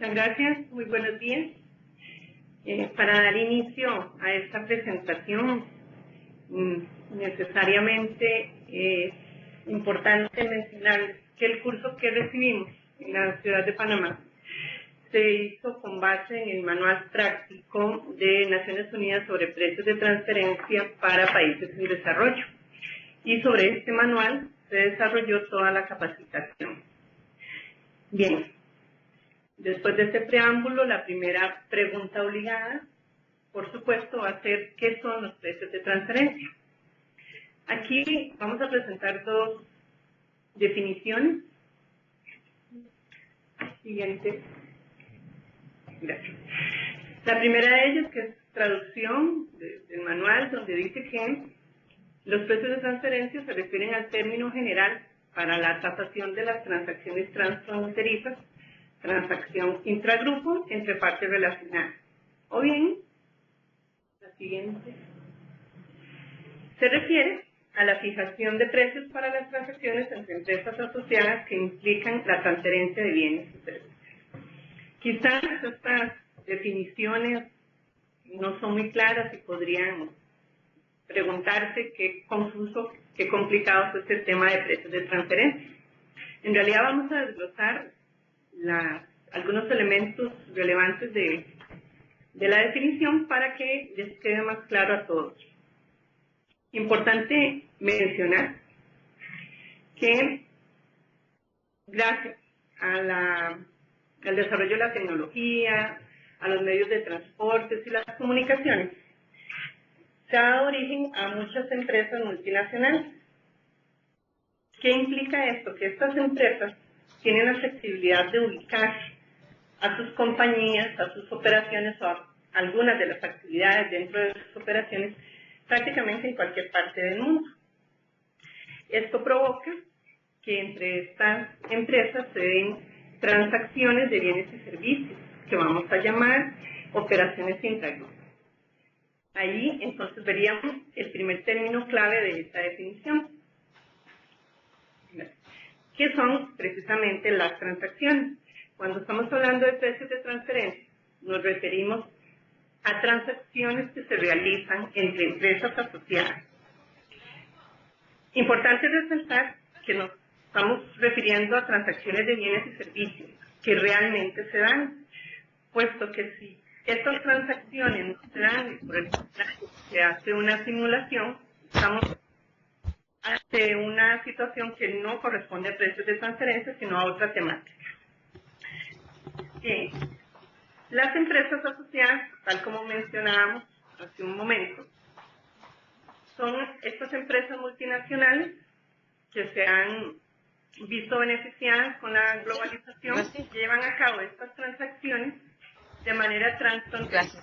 Muchas gracias, muy buenos días. Para dar inicio a esta presentación, necesariamente es importante mencionar que el curso que recibimos en la ciudad de Panamá se hizo con base en el Manual Práctico de Naciones Unidas sobre Precios de Transferencia para Países en Desarrollo. Y sobre este manual se desarrolló toda la capacitación. Bien, después de este preámbulo, la primera pregunta obligada, por supuesto, va a ser ¿qué son los precios de transferencia? Aquí vamos a presentar dos definiciones. Siguiente. Gracias. La primera de ellas, que es traducción del manual, donde dice que los precios de transferencia se refieren al término general para la tasación de las transacciones transfronterizas, transacción intragrupo entre partes relacionadas. O bien, la siguiente, se refiere a la fijación de precios para las transacciones entre empresas asociadas que implican la transferencia de bienes y servicios. Quizás estas definiciones no son muy claras y podrían preguntarse qué confuso, qué complicado es el tema de precios de transferencia. En realidad vamos a desglosar algunos elementos relevantes de la definición para que les quede más claro a todos. Importante mencionar que gracias al desarrollo de la tecnología, a los medios de transporte y las comunicaciones, se ha dado origen a muchas empresas multinacionales. ¿Qué implica esto? Que estas empresas tienen la flexibilidad de ubicar a sus compañías, a sus operaciones o a algunas de las actividades dentro de sus operaciones prácticamente en cualquier parte del mundo. Esto provoca que entre estas empresas se den transacciones de bienes y servicios, que vamos a llamar operaciones intragrupo. Ahí entonces veríamos el primer término clave de esta definición, que son precisamente las transacciones. Cuando estamos hablando de precios de transferencia, nos referimos a transacciones que se realizan entre empresas asociadas. Importante resaltar que nos estamos refiriendo a transacciones de bienes y servicios que realmente se dan, puesto que si estas transacciones no se dan, por el contrario, se hace una simulación, estamos ante una situación que no corresponde a precios de transferencia, sino a otra temática. Las empresas asociadas, tal como mencionábamos hace un momento, son estas empresas multinacionales que se han visto beneficiadas con la globalización, llevan a cabo estas transacciones de manera transfronteriza.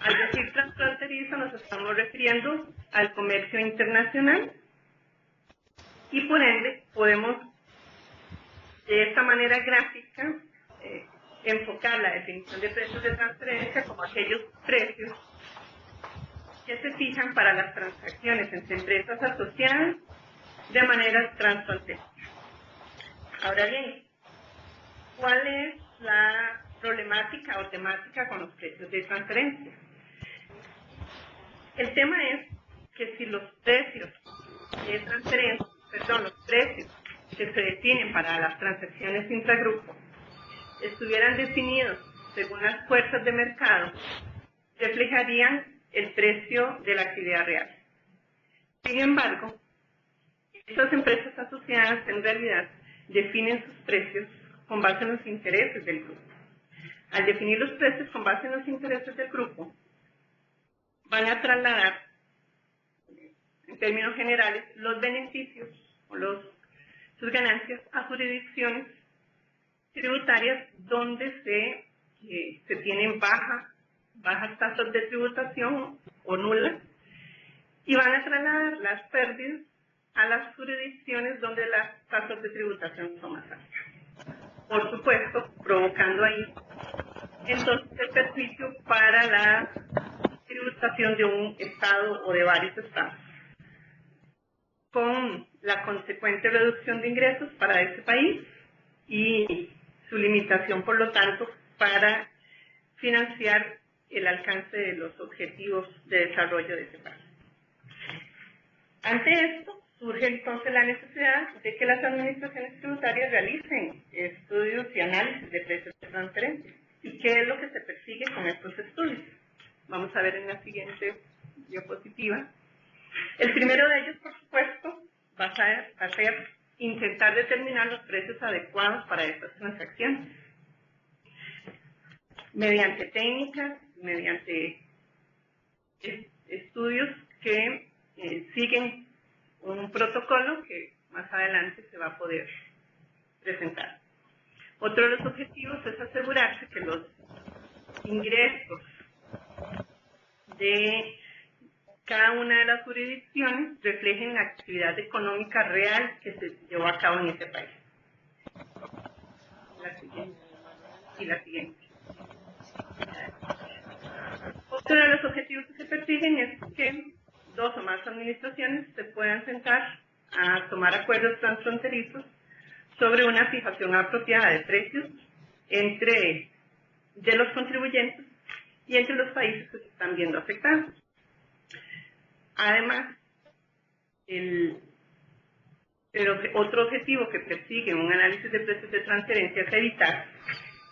Al decir transfronteriza nos estamos refiriendo al comercio internacional y por ende podemos de esta manera gráfica enfocar la definición de precios de transferencia como aquellos precios que se fijan para las transacciones entre empresas asociadas de manera transfronteriza. Ahora bien, ¿cuál es la problemática o temática con los precios de transferencia? El tema es que si los precios de transferencia, los precios que se definen para las transacciones intragrupo estuvieran definidos según las fuerzas de mercado, reflejarían el precio de la actividad real. Sin embargo, estas empresas asociadas en realidad definen sus precios con base en los intereses del grupo. Al definir los precios con base en los intereses del grupo, van a trasladar, en términos generales, los beneficios o sus ganancias a jurisdicciones tributarias donde se tienen bajas tasas de tributación o nulas, y van a trasladar las pérdidas a las jurisdicciones donde las tasas de tributación son más altas. Por supuesto, provocando ahí entonces el perjuicio para la tributación de un estado o de varios estados, con la consecuente reducción de ingresos para ese país y su limitación, por lo tanto, para financiar el alcance de los objetivos de desarrollo de ese país. Ante esto, surge entonces la necesidad de que las administraciones tributarias realicen estudios y análisis de precios de transferencia. ¿Y qué es lo que se persigue con estos estudios? Vamos a ver en la siguiente diapositiva. El primero de ellos, por supuesto, va a ser intentar determinar los precios adecuados para estas transacciones. Mediante técnicas, mediante estudios que siguen un protocolo que más adelante se va a poder presentar. Otro de los objetivos es asegurarse que los ingresos de cada una de las jurisdicciones reflejen la actividad económica real que se llevó a cabo en ese país. La siguiente. Y la siguiente. Otro de los objetivos que se persiguen es que dos o más administraciones se puedan sentar a tomar acuerdos transfronterizos sobre una fijación apropiada de precios de los contribuyentes y entre los países que se están viendo afectados. Además, otro objetivo que persigue un análisis de precios de transferencia es evitar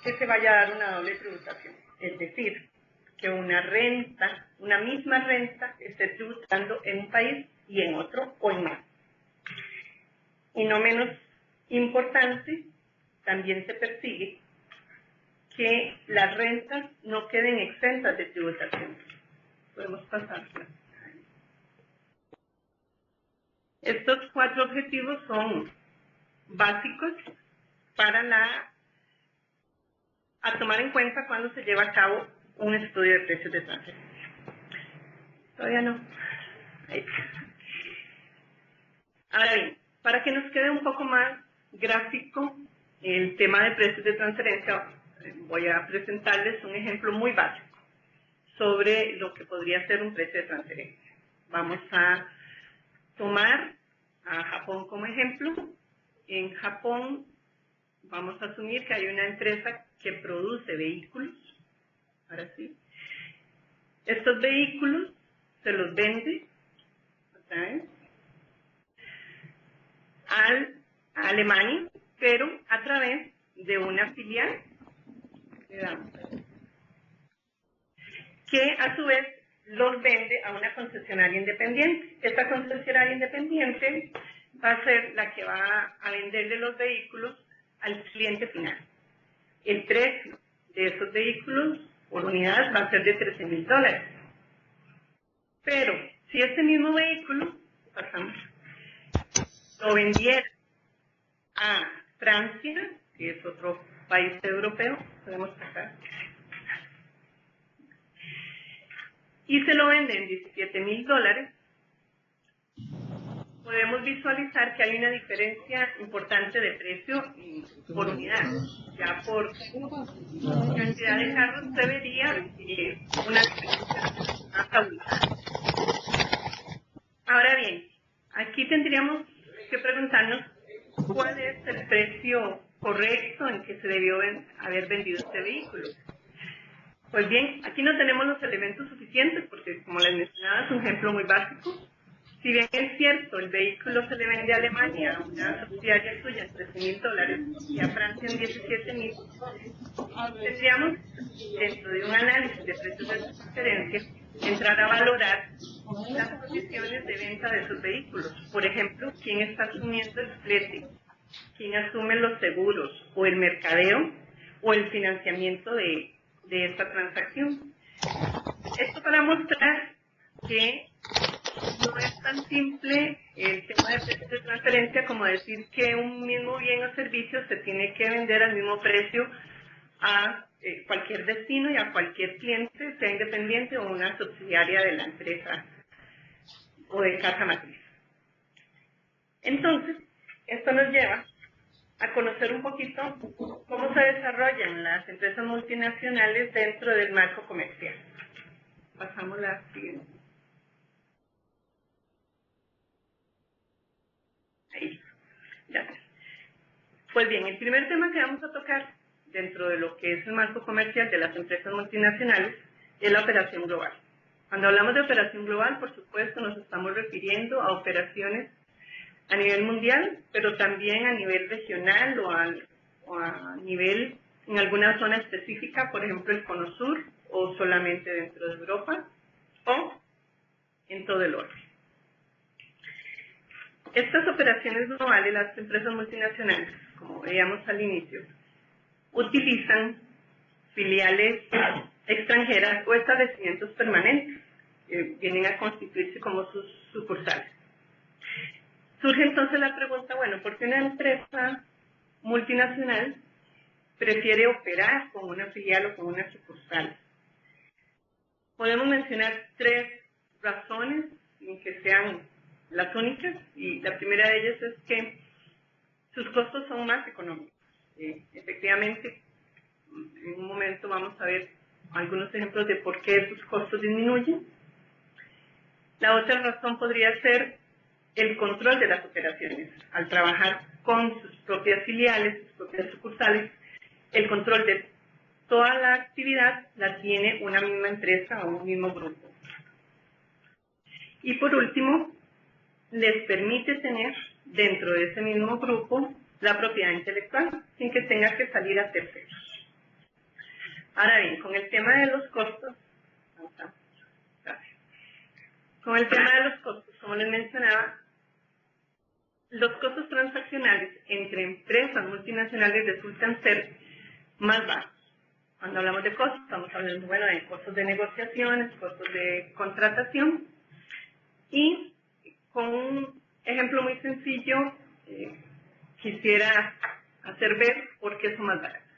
que se vaya a dar una doble tributación, es decir, que una misma renta esté tributando en un país y en otro o en más. Y no menos importante, también se persigue que las rentas no queden exentas de tributación. Podemos pasar. Estos 4 objetivos son básicos para a tomar en cuenta cuando se lleva a cabo un estudio de precios de transferencia. Todavía no. Ahí. Ahora bien, para que nos quede un poco más gráfico el tema de precios de transferencia, voy a presentarles un ejemplo muy básico sobre lo que podría ser un precio de transferencia. Vamos a tomar a Japón como ejemplo. En Japón vamos a asumir que hay una empresa que produce vehículos. Ahora sí. Estos vehículos se los vende otra vez a Alemania, pero a través de una filial que a su vez los vende a una concesionaria independiente. Esta concesionaria independiente va a ser la que va a venderle los vehículos al cliente final. El precio de esos vehículos por unidad va a ser de $13,000. Pero si este mismo vehículo, lo vendiera a Francia, que es otro país europeo, podemos pasar, y se lo vende en $17,000, podemos visualizar que hay una diferencia importante de precio por unidad. Ya por cantidad de carros se vería una diferencia más abultada. Ahora bien, aquí tendríamos que preguntarnos cuál es el precio correcto en que se debió haber vendido este vehículo. Pues bien, aquí no tenemos los elementos suficientes porque, como les mencionaba, es un ejemplo muy básico. Si bien es cierto, el vehículo se le vende a Alemania, a una subsidiaria suya, en $13,000 y a Francia en $17,000, tendríamos, dentro de un análisis de precios de transferencia, entrar a valorar las condiciones de venta de esos vehículos. Por ejemplo, quién está asumiendo el flete, quién asume los seguros, o el mercadeo, o el financiamiento de esta transacción. Esto para mostrar que no es tan simple el tema de precios de transferencia como decir que un mismo bien o servicio se tiene que vender al mismo precio a cualquier destino y a cualquier cliente, sea independiente o una subsidiaria de la empresa o de casa matriz. Entonces, esto nos lleva a conocer un poquito cómo se desarrollan las empresas multinacionales dentro del marco comercial. Pasamos a la siguiente. Ahí. Gracias. Pues bien, el primer tema que vamos a tocar dentro de lo que es el marco comercial de las empresas multinacionales es la operación global. Cuando hablamos de operación global, por supuesto, nos estamos refiriendo a operaciones a nivel mundial, pero también a nivel regional o a nivel en alguna zona específica, por ejemplo el Cono Sur, o solamente dentro de Europa, o en todo el orden. Estas operaciones globales, las empresas multinacionales, como veíamos al inicio, utilizan filiales extranjeras o establecimientos permanentes que vienen a constituirse como sus sucursales. Surge entonces la pregunta, bueno, ¿por qué una empresa multinacional prefiere operar con una filial o con una sucursal? Podemos mencionar 3 razones, sin que sean las únicas, y la primera de ellas es que sus costos son más económicos. Efectivamente, en un momento vamos a ver algunos ejemplos de por qué sus costos disminuyen. La otra razón podría ser el control de las operaciones. Al trabajar con sus propias filiales, sus propias sucursales, el control de toda la actividad la tiene una misma empresa o un mismo grupo. Y por último, les permite tener dentro de ese mismo grupo la propiedad intelectual sin que tenga que salir a terceros. Ahora bien, con el tema de los costos, con el tema de los costos, como les mencionaba, los costos transaccionales entre empresas multinacionales resultan ser más bajos. Cuando hablamos de costos, estamos hablando, bueno, de costos de negociaciones, costos de contratación. Y con un ejemplo muy sencillo, quisiera hacer ver por qué son más baratos.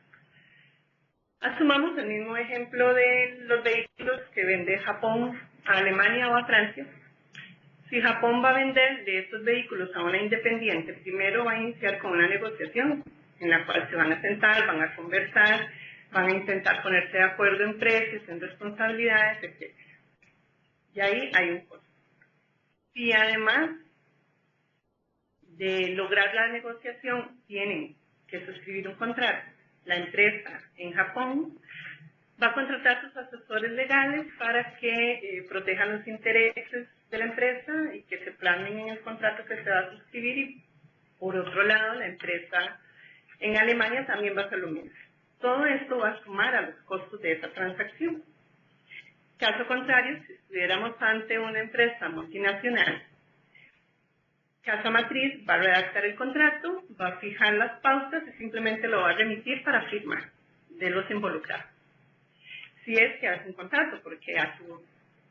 Asumamos el mismo ejemplo de los vehículos que vende Japón a Alemania o a Francia. Si Japón va a vender de estos vehículos a una independiente, primero va a iniciar con una negociación en la cual se van a sentar, van a conversar, van a intentar ponerse de acuerdo en precios, en responsabilidades, etc. Y ahí hay un costo. Si además de lograr la negociación tienen que suscribir un contrato, la empresa en Japón va a contratar sus asesores legales para que protejan los intereses de la empresa y que se plasmen en el contrato que se va a suscribir, y por otro lado la empresa en Alemania también va a hacer lo mismo. Todo esto va a sumar a los costos de esa transacción. Caso contrario, si estuviéramos ante una empresa multinacional, Casa Matriz va a redactar el contrato, va a fijar las pautas y simplemente lo va a remitir para firmar de los involucrados. Si es que hace un contrato, porque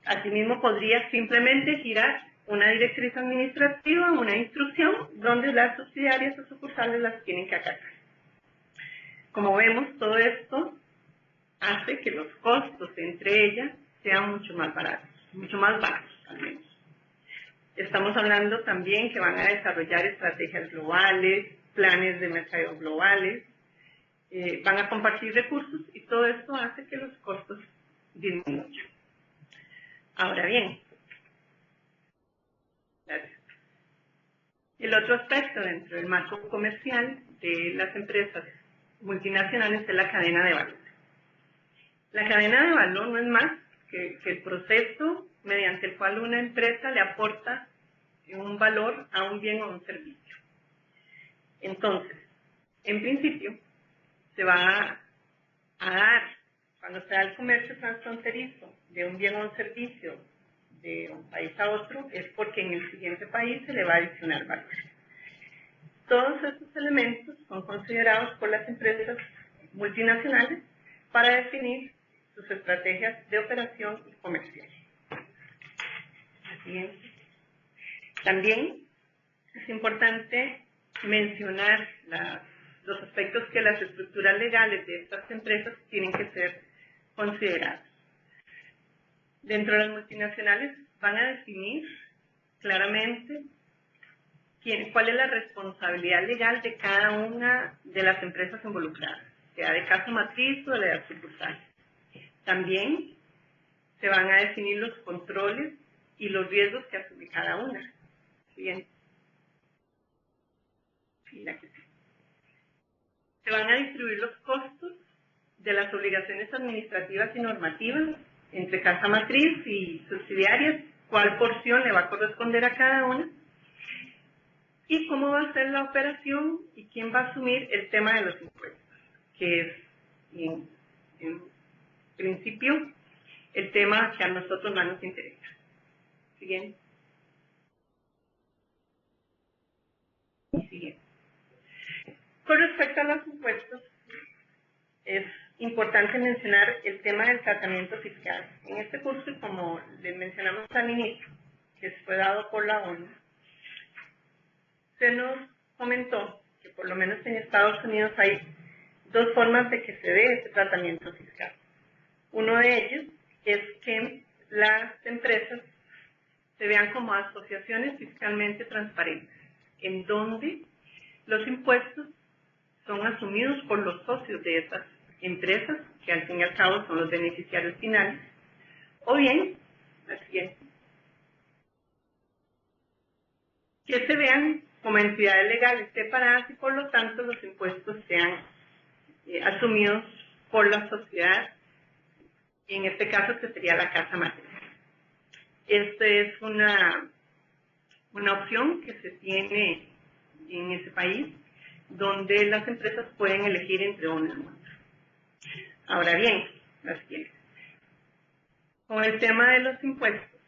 asimismo podría simplemente girar una directriz administrativa, una instrucción, donde las subsidiarias o sucursales las tienen que acatar. Como vemos, todo esto hace que los costos entre ellas sean mucho más baratos, mucho más bajos al menos. Estamos hablando también que van a desarrollar estrategias globales, planes de mercadeo globales, van a compartir recursos y todo esto hace que los costos disminuyan. Ahora bien, el otro aspecto dentro del marco comercial de las empresas multinacionales es la cadena de valor. La cadena de valor no es más que el proceso mediante el cual una empresa le aporta un valor a un bien o un servicio. Entonces, en principio, se va a dar, cuando se da el comercio transfronterizo de un bien o un servicio de un país a otro, es porque en el siguiente país se le va a adicionar valor. Todos estos elementos son considerados por las empresas multinacionales para definir sus estrategias de operación y comercial. También es importante mencionar los aspectos que las estructuras legales de estas empresas tienen que ser consideradas. Dentro de las multinacionales van a definir claramente cuál es la responsabilidad legal de cada una de las empresas involucradas, sea de caso matriz o de la sucursal. También se van a definir los controles y los riesgos que asume cada una. Bien. Se van a distribuir los costos de las obligaciones administrativas y normativas entre casa matriz y subsidiarias, cuál porción le va a corresponder a cada una, y cómo va a ser la operación y quién va a asumir el tema de los impuestos, que es, en principio, el tema que a nosotros más nos interesa. Siguiente. Siguiente. Con respecto a los impuestos, es importante mencionar el tema del tratamiento fiscal. En este curso, como les mencionamos al inicio, que fue dado por la ONU, se nos comentó que por lo menos en Estados Unidos hay dos formas de que se dé este tratamiento fiscal. Uno de ellos es que las empresas se vean como asociaciones fiscalmente transparentes, en donde los impuestos son asumidos por los socios de esas empresas, que al fin y al cabo son los beneficiarios finales, o bien, la siguiente, que se vean como entidades legales separadas y por lo tanto los impuestos sean asumidos por la sociedad, en este caso que sería la casa matriz. Esta es una opción que se tiene en ese país, donde las empresas pueden elegir entre una y otra. Ahora bien, la siguiente. Con el tema de los impuestos,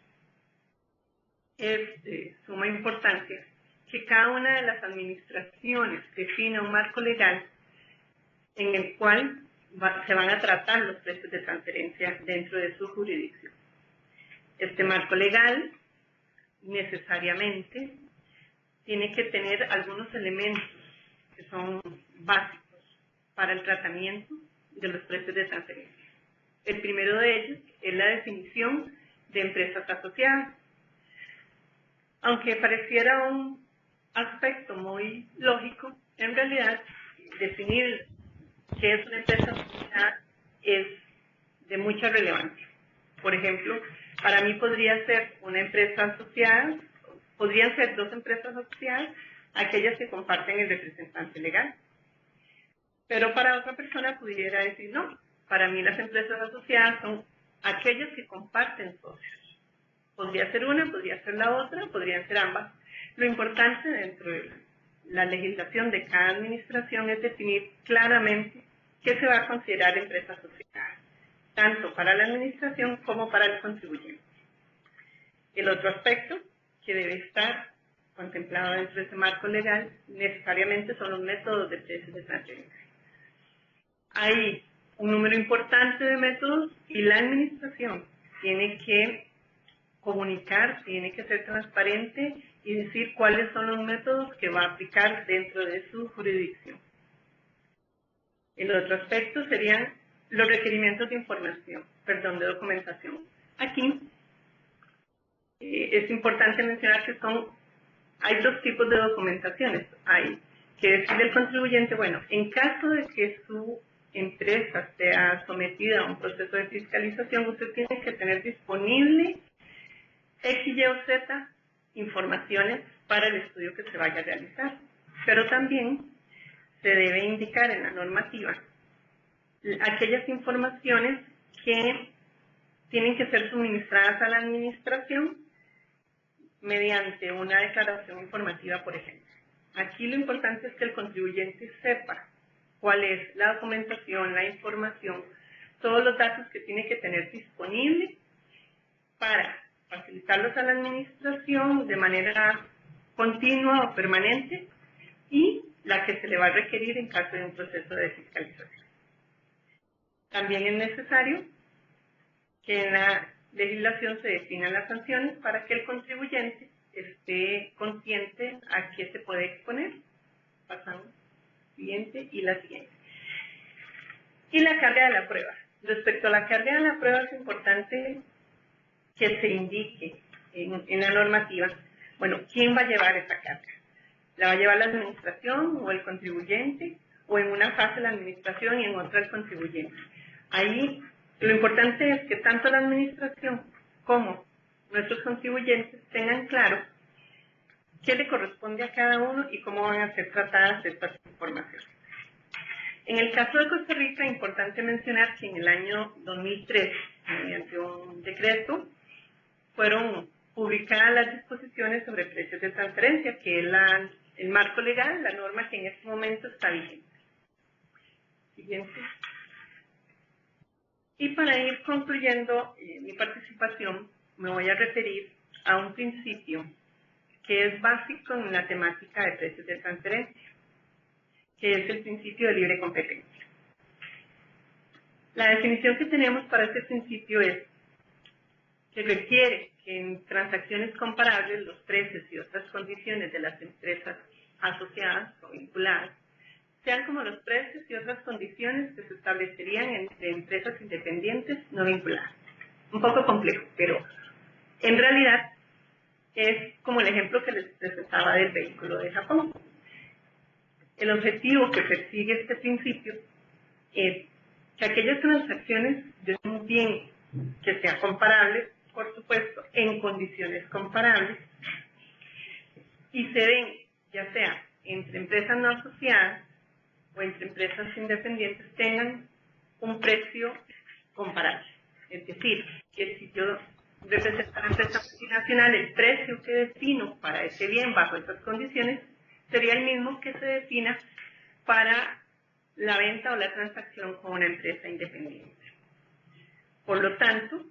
es de suma importancia que cada una de las administraciones defina un marco legal en el cual se van a tratar los precios de transferencia dentro de su jurisdicción. Este marco legal necesariamente tiene que tener algunos elementos que son básicos para el tratamiento de los precios de transferencia. El primero de ellos es la definición de empresas asociadas. Aunque pareciera un aspecto muy lógico, en realidad definir qué es una empresa asociada es de mucha relevancia. Por ejemplo, para mí podría ser una empresa asociada, podrían ser dos empresas asociadas, aquellas que comparten el representante legal. Pero para otra persona pudiera decir, no, para mí las empresas asociadas son aquellas que comparten socios. Podría ser una, podría ser la otra, podrían ser ambas. Lo importante dentro de la legislación de cada administración es definir claramente qué se va a considerar empresa asociada, tanto para la administración como para el contribuyente. El otro aspecto que debe estar contemplado dentro de ese marco legal necesariamente son los métodos de precios de transferencia. Hay un número importante de métodos y la administración tiene que comunicar, tiene que ser transparente y decir cuáles son los métodos que va a aplicar dentro de su jurisdicción. El otro aspecto serían los requerimientos de información, de documentación. Aquí es importante mencionar que hay dos tipos de documentaciones. Hay que decirle al contribuyente, bueno, en caso de que su empresa sea sometida a un proceso de fiscalización, usted tiene que tener disponible X, Y o Z informaciones para el estudio que se vaya a realizar. Pero también se debe indicar en la normativa aquellas informaciones que tienen que ser suministradas a la administración mediante una declaración informativa, por ejemplo. Aquí lo importante es que el contribuyente sepa cuál es la documentación, la información, todos los datos que tiene que tener disponible para facilitarlos a la administración de manera continua o permanente y la que se le va a requerir en caso de un proceso de fiscalización. También es necesario que en la legislación se definan las sanciones para que el contribuyente esté consciente a qué se puede exponer. Pasamos siguiente y la siguiente. Y la carga de la prueba. Respecto a la carga de la prueba es importante que se indique en la normativa, bueno, ¿quién va a llevar esa carga? ¿La va a llevar la administración o el contribuyente? ¿O en una fase la administración y en otra el contribuyente? Ahí lo importante es que tanto la administración como nuestros contribuyentes tengan claro qué le corresponde a cada uno y cómo van a ser tratadas estas informaciones. En el caso de Costa Rica, es importante mencionar que en el año 2003, mediante un decreto, fueron publicadas las disposiciones sobre precios de transferencia, que es el marco legal, la norma que en este momento está vigente. Siguiente. Y para ir concluyendo mi participación, me voy a referir a un principio que es básico en la temática de precios de transferencia, que es el principio de libre competencia. La definición que tenemos para este principio es que requiere que en transacciones comparables los precios y otras condiciones de las empresas asociadas o vinculadas sean como los precios y otras condiciones que se establecerían entre empresas independientes no vinculadas. Un poco complejo, pero en realidad es como el ejemplo que les presentaba del vehículo de Japón. El objetivo que persigue este principio es que aquellas transacciones de un bien que sea comparable, por supuesto, en condiciones comparables, y se den, ya sea entre empresas no asociadas o entre empresas independientes, tengan un precio comparable. Es decir, que si yo represento a la empresa multinacional, el precio que defino para ese bien bajo esas condiciones sería el mismo que se defina para la venta o la transacción con una empresa independiente. Por lo tanto,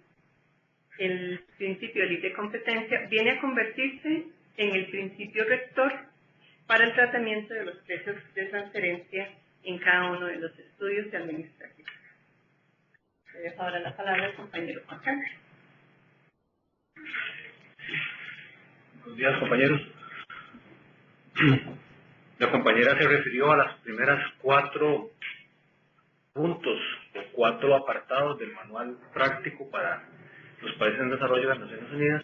el principio de libre competencia viene a convertirse en el principio rector para el tratamiento de los precios de transferencia en cada uno de los estudios administrativos. Le dejo ahora la palabra al compañero Juan Carlos. Buenos días, compañeros. La compañera se refirió a las primeras 4 puntos o 4 apartados del manual práctico para los países en desarrollo de las Naciones Unidas.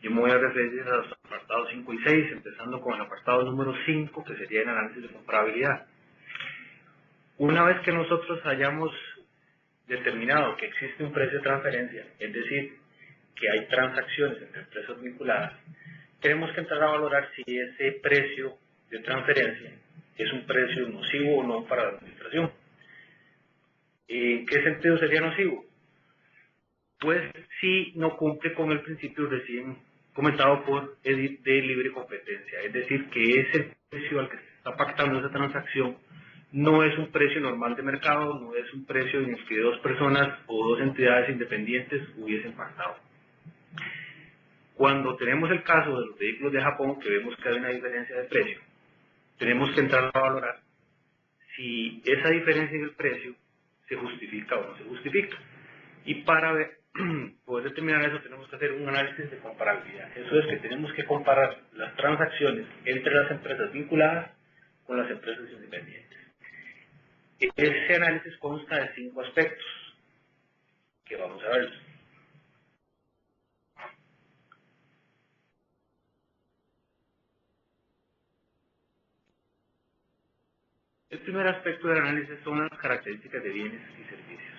Yo me voy a referir a los apartados 5 y 6, empezando con el apartado número 5, que sería el análisis de comparabilidad. Una vez que nosotros hayamos determinado que existe un precio de transferencia, es decir, que hay transacciones entre empresas vinculadas, tenemos que entrar a valorar si ese precio de transferencia es un precio nocivo o no para la administración. ¿En qué sentido sería nocivo? Pues si no cumple con el principio recién comentado por Edith de libre competencia, es decir, que ese precio al que se está pactando esa transacción no es un precio normal de mercado, no es un precio en el que 2 personas o 2 entidades independientes hubiesen pactado. Cuando tenemos el caso de los vehículos de Japón, que vemos que hay una diferencia de precio, tenemos que entrar a valorar si esa diferencia en el precio se justifica o no se justifica. Y para poder determinar eso tenemos que hacer un análisis de comparabilidad. Eso es que tenemos que comparar las transacciones entre las empresas vinculadas con las empresas independientes. Ese análisis consta de 5 aspectos que vamos a ver. El primer aspecto del análisis son las características de bienes y servicios.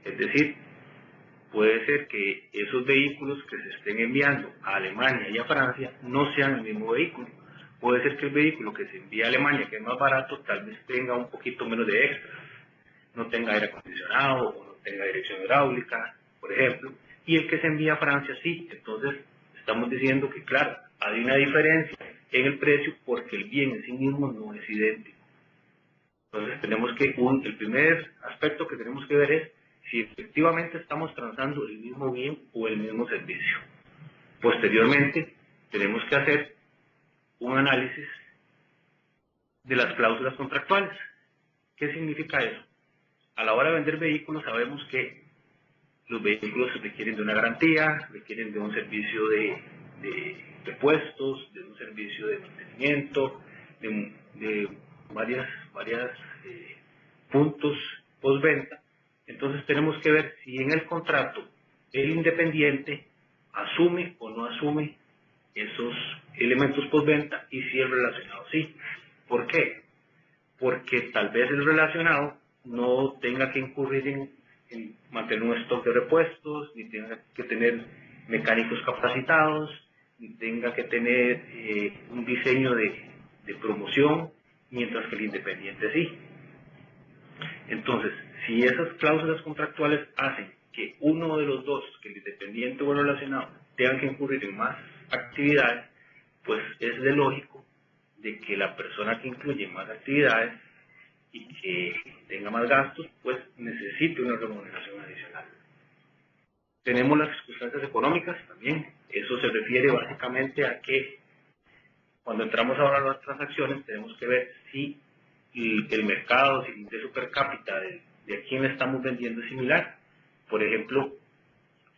Es decir, puede ser que esos vehículos que se estén enviando a Alemania y a Francia no sean el mismo vehículo. Puede ser que el vehículo que se envía a Alemania, que es más barato, tal vez tenga un poquito menos de extras. No tenga aire acondicionado o no tenga dirección hidráulica, por ejemplo. Y el que se envía a Francia sí. Entonces, estamos diciendo que, claro, hay una diferencia en el precio porque el bien en sí mismo no es idéntico. Entonces, tenemos que, el primer aspecto que tenemos que ver es si efectivamente estamos transando el mismo bien o el mismo servicio. Posteriormente, tenemos que hacer un análisis de las cláusulas contractuales. ¿Qué significa eso? A la hora de vender vehículos sabemos que los vehículos requieren de una garantía, requieren de un servicio de repuestos, de un servicio de mantenimiento, de varias puntos postventa. Entonces tenemos que ver si en el contrato el independiente asume o no asume esos elementos postventa y si el relacionado sí. ¿Por qué? Porque tal vez el relacionado no tenga que incurrir en mantener un stock de repuestos, ni tenga que tener mecánicos capacitados, ni tenga que tener un diseño de promoción, mientras que el independiente sí. Entonces, si esas cláusulas contractuales hacen que uno de los dos, que el independiente o el relacionado, tengan que incurrir en más actividades, pues es de lógico de que la persona que incluye más actividades y que tenga más gastos, pues necesite una remuneración adicional. Tenemos las circunstancias económicas también. Eso se refiere básicamente a que cuando entramos ahora a las transacciones tenemos que ver si el mercado, si el ingreso per cápita de a quién le estamos vendiendo es similar. Por ejemplo,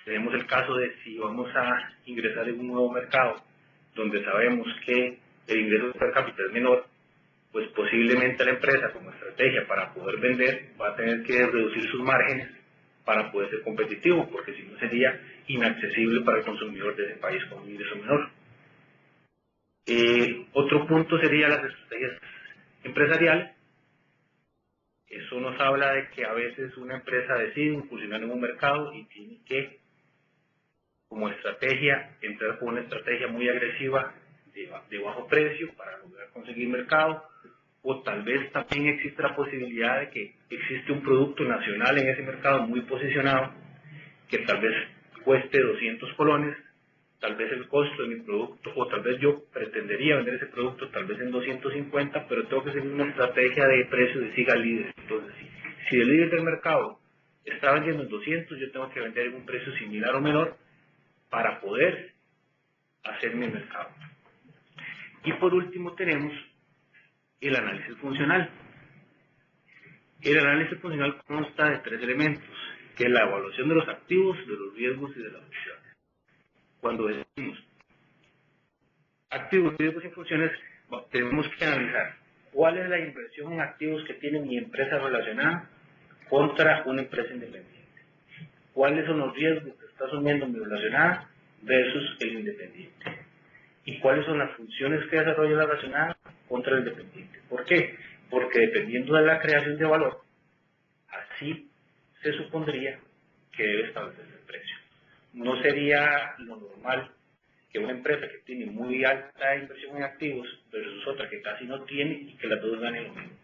tenemos el caso de si vamos a ingresar en un nuevo mercado donde sabemos que el ingreso per cápita es menor, pues posiblemente la empresa como estrategia para poder vender va a tener que reducir sus márgenes para poder ser competitivo, porque si no sería inaccesible para el consumidor de ese país con un ingreso menor. Otro punto sería las estrategias empresariales. Eso nos habla de que a veces una empresa decide incursionar en un mercado y tiene que, como estrategia, entrar con una estrategia muy agresiva de bajo precio para lograr conseguir mercado, o tal vez también existe la posibilidad de que existe un producto nacional en ese mercado muy posicionado que tal vez cueste 200 colones, tal vez el costo de mi producto, o tal vez yo pretendería vender ese producto tal vez en 250, pero tengo que seguir una estrategia de precio de siga líder. Entonces, si el líder del mercado está vendiendo en 200, yo tengo que vender en un precio similar o menor para poder hacer mi mercado. Y por último tenemos el análisis funcional. El análisis funcional consta de 3 elementos, que es la evaluación de los activos, de los riesgos y de las opciones. Cuando decimos activos, riesgos y funciones, tenemos que analizar cuál es la inversión en activos que tiene mi empresa relacionada contra una empresa independiente. ¿Cuáles son los riesgos que está asumiendo mi relacionada versus el independiente? ¿Y cuáles son las funciones que desarrolla la relacionada contra el independiente? ¿Por qué? Porque dependiendo de la creación de valor, así se supondría que debe establecerse el precio. No sería lo normal que una empresa que tiene muy alta inversión en activos versus otra que casi no tiene y que las dos ganen lo mismo.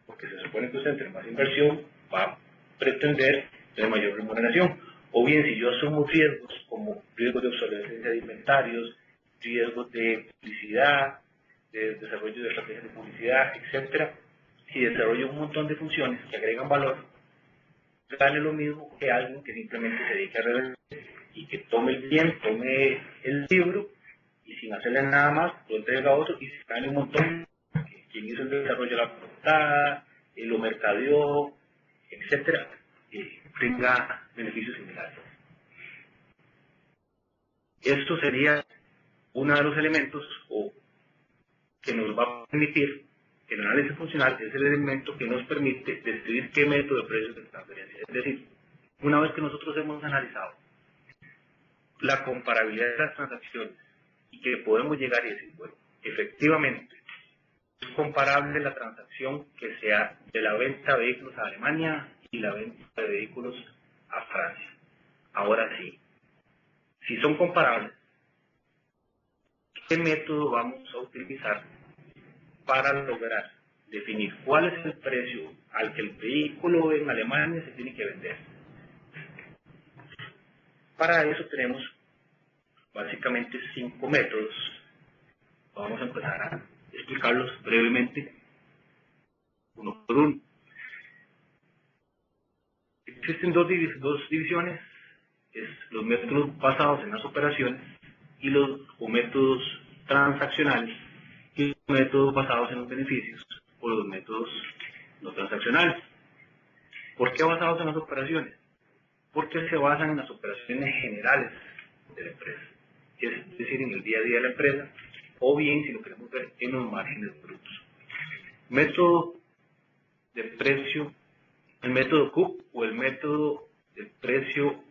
Porque se supone que usted entre más inversión va a pretender tener mayor remuneración. O bien, si yo asumo riesgos como riesgos de obsolescencia de inventarios, riesgos de publicidad, de desarrollo de estrategias de publicidad, etcétera, si desarrollo un montón de funciones que agregan valor, gane lo mismo que alguien que simplemente se dedique a revender y que tome el bien, tome el libro y sin hacerle nada más lo entrega a otro y se gane un montón. Quien hizo el desarrollo de la portada, lo mercadeó, etcétera, tenga beneficios similares. Esto sería uno de los elementos que nos va a permitir, el análisis funcional es el elemento que nos permite describir qué método de precios de transferencia. Es decir, una vez que nosotros hemos analizado la comparabilidad de las transacciones y que podemos llegar y decir, bueno, efectivamente, es comparable la transacción que sea de la venta de vehículos a Alemania y la venta de vehículos a Francia. Ahora sí, si son comparables, ¿qué método vamos a utilizar para lograr definir cuál es el precio al que el vehículo en Alemania se tiene que vender? Para eso tenemos básicamente 5 métodos. Vamos a empezar a explicarlos brevemente, uno por uno. Existen dos divisiones, es los métodos basados en las operaciones y los métodos transaccionales y los métodos basados en los beneficios o los métodos no transaccionales. ¿Por qué basados en las operaciones? Porque se basan en las operaciones generales de la empresa, es decir, en el día a día de la empresa, o bien, si lo queremos ver, en los márgenes brutos. Método de precio, el método CUP o el método del precio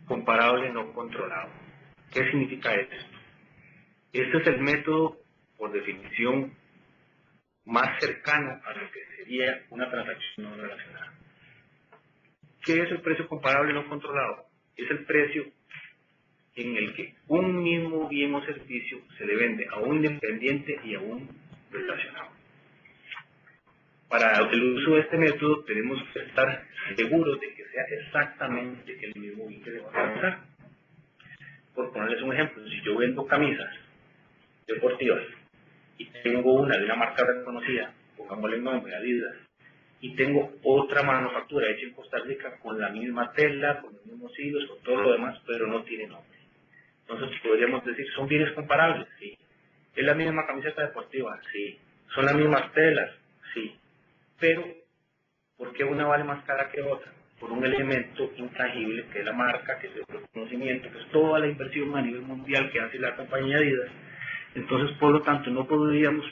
comparable no controlado. ¿Qué significa esto? Este es el método, por definición, más cercano a lo que sería una transacción no relacionada. ¿Qué es el precio comparable no controlado? Es el precio en el que un mismo bien o servicio se le vende a un independiente y a un relacionado. Para el uso de este método tenemos que estar seguros de que sea exactamente el mismo bien que se va a alcanzar. Por ponerles un ejemplo, si yo vendo camisas deportivas y tengo una de una marca reconocida, pongámosle el nombre Adidas, y tengo otra manufactura hecha en Costa Rica con la misma tela, con los mismos hilos, con todo lo demás, pero no tiene nombre. Entonces podríamos decir, ¿son bienes comparables? Sí. ¿Es la misma camiseta deportiva? Sí. ¿Son las mismas telas? Sí. Pero, ¿por qué una vale más cara que otra? Por un elemento intangible que es la marca, que es el reconocimiento, que es toda la inversión a nivel mundial que hace la compañía Adidas. Entonces, por lo tanto, no podríamos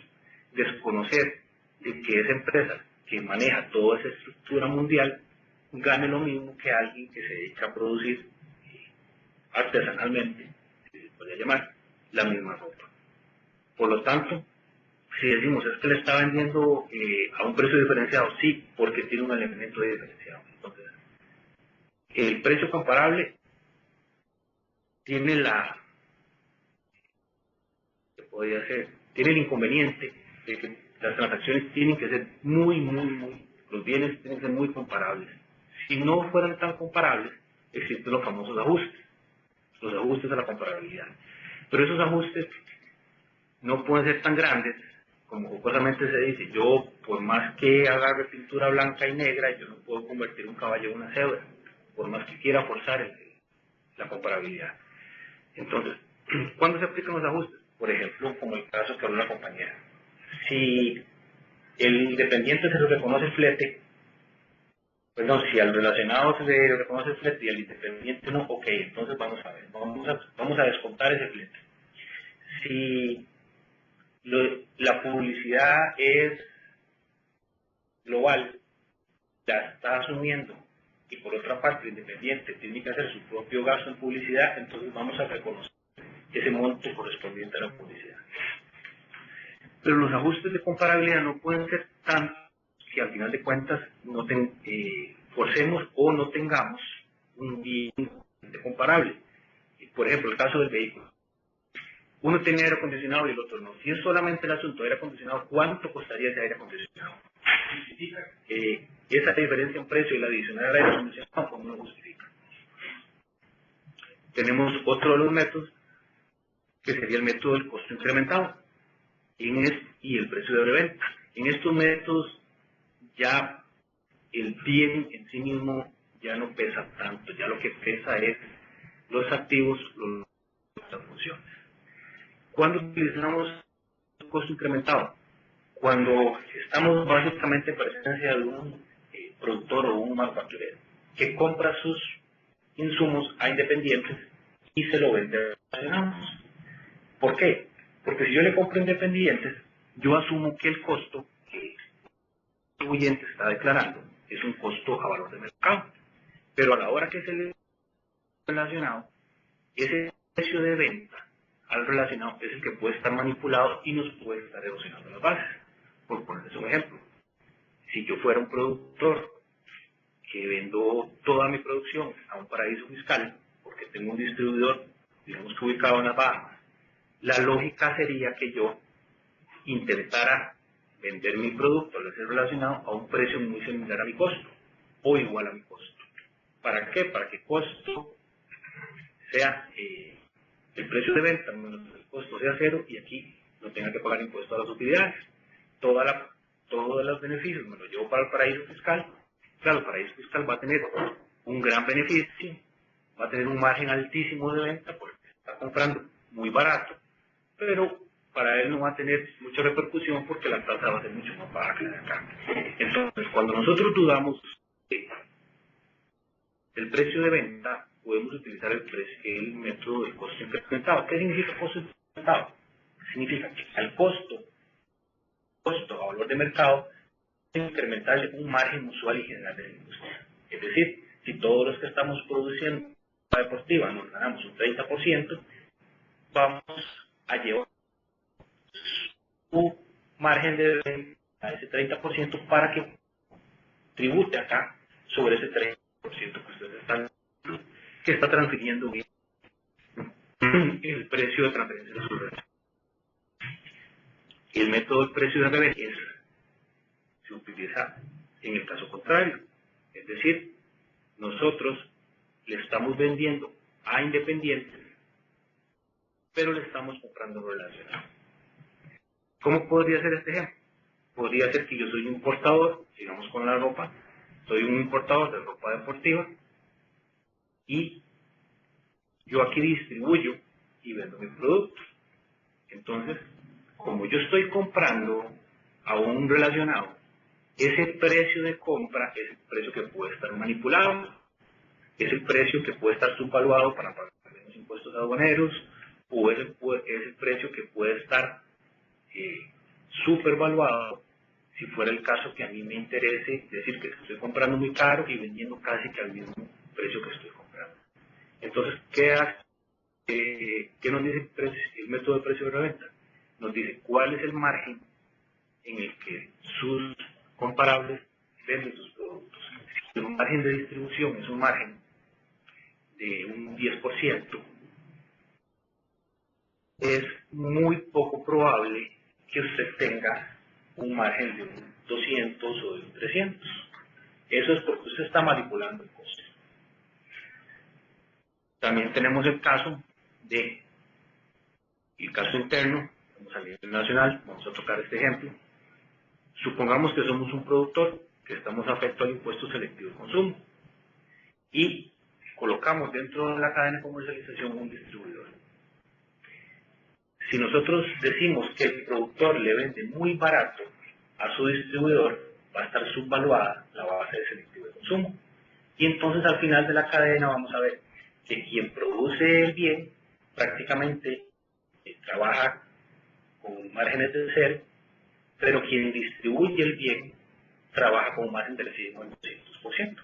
desconocer de que esa empresa que maneja toda esa estructura mundial gane lo mismo que alguien que se dedica a producir artesanalmente, si se puede llamar, la misma ropa. Por lo tanto, si decimos es que le está vendiendo a un precio diferenciado, sí, porque tiene un elemento diferenciado. Entonces, el precio comparable tiene tiene el inconveniente de que las transacciones tienen que ser los bienes tienen que ser muy comparables. Si no fueran tan comparables, existen los famosos ajustes a la comparabilidad. Pero esos ajustes no pueden ser tan grandes como jocosamente se dice. Yo, por más que agarre pintura blanca y negra, yo no puedo convertir un caballo en una cebra, por más que quiera forzar la comparabilidad. Entonces, ¿cuándo se aplican los ajustes? Por ejemplo, como el caso que habló la compañera. Si el independiente se le reconoce el flete, perdón, si al relacionado se le reconoce el flete y al independiente no, ok, entonces vamos a ver, vamos a descontar ese flete. Si la publicidad es global, la está asumiendo, y por otra parte el independiente tiene que hacer su propio gasto en publicidad, entonces vamos a reconocer ese monto correspondiente a la publicidad. Pero los ajustes de comparabilidad no pueden ser tantos que al final de cuentas no forcemos o no tengamos un bien comparable. Por ejemplo, el caso del vehículo. Uno tiene aire acondicionado y el otro no. Si es solamente el asunto de aire acondicionado, ¿cuánto costaría ese aire acondicionado? Justifica esa diferencia en precio y la adicional al aire acondicionado, ¿cómo lo justifica? Tenemos otro de los métodos, que sería el método del costo incrementado y el precio de reventa. En estos métodos ya el bien en sí mismo ya no pesa tanto, ya lo que pesa es los activos, las funciones. ¿Cuándo utilizamos el costo incrementado? Cuando estamos básicamente en presencia de un productor o un manufacturero que compra sus insumos a independientes y se lo vende a relacionados. ¿Por qué? Porque si yo le compro a independientes, yo asumo que el costo que el contribuyente está declarando es un costo a valor de mercado. Pero a la hora que se le relacionado, ese precio de venta al relacionado es el que puede estar manipulado y nos puede estar erosionando las bases. Por ponerles un ejemplo, si yo fuera un productor que vendo toda mi producción a un paraíso fiscal, porque tengo un distribuidor, digamos que ubicado en las Bahamas, la lógica sería que yo intentara vender mi producto al ser relacionado a un precio muy similar a mi costo, o igual a mi costo. ¿Para qué? Para que el costo sea el precio de venta menos el costo sea cero y aquí no tenga que pagar impuestos a las utilidades. Todos los beneficios me los llevo para el paraíso fiscal. Claro, el paraíso fiscal va a tener un gran beneficio, va a tener un margen altísimo de venta porque está comprando muy barato, pero para él no va a tener mucha repercusión porque la tasa va a ser mucho más baja que la de acá. Entonces, cuando nosotros dudamos del precio de venta, podemos utilizar el método del costo incrementado. ¿Qué significa costo incrementado? Significa que al costo a valor de mercado, incrementarle un margen usual y general de la industria. Es decir, si todos los que estamos produciendo la deportiva nos ganamos un 30%, vamos a llevar su margen de venta a ese 30% para que tribute acá sobre ese 30% que ustedes están, que está transfiriendo el precio de transferencia de su red. El método del precio de reverencia es se utiliza en el caso contrario. Es decir, nosotros le estamos vendiendo a independientes, pero le estamos comprando relacionados. ¿Cómo podría ser este ejemplo? Podría ser que yo soy un importador, digamos con la ropa, soy un importador de ropa deportiva y yo aquí distribuyo y vendo mis productos. Entonces, como yo estoy comprando a un relacionado, ese precio de compra es el precio que puede estar manipulado, es el precio que puede estar subvaluado para pagar menos impuestos aduaneros, o es el precio que puede estar supervaluado si fuera el caso que a mí me interese, es decir, que estoy comprando muy caro y vendiendo casi que al mismo precio que estoy comprando. Entonces, ¿qué hace? ¿Qué nos dice el método de precio de reventa? Nos dice cuál es el margen en el que sus comparables venden sus productos. Si el margen de distribución es un margen de un 10%, es muy poco probable que usted tenga un margen de un 200 o de un 300. Eso es porque usted está manipulando el costo. También tenemos el caso interno, vamos a nivel nacional, vamos a tocar este ejemplo. Supongamos que somos un productor que estamos afectos al impuesto selectivo de consumo y colocamos dentro de la cadena de comercialización un distribuidor. Si nosotros decimos que el productor le vende muy barato a su distribuidor, va a estar subvaluada la base de selectivo de consumo. Y entonces al final de la cadena vamos a ver que quien produce el bien prácticamente trabaja con márgenes de cero, pero quien distribuye el bien trabaja con un margen del 100 al 200%.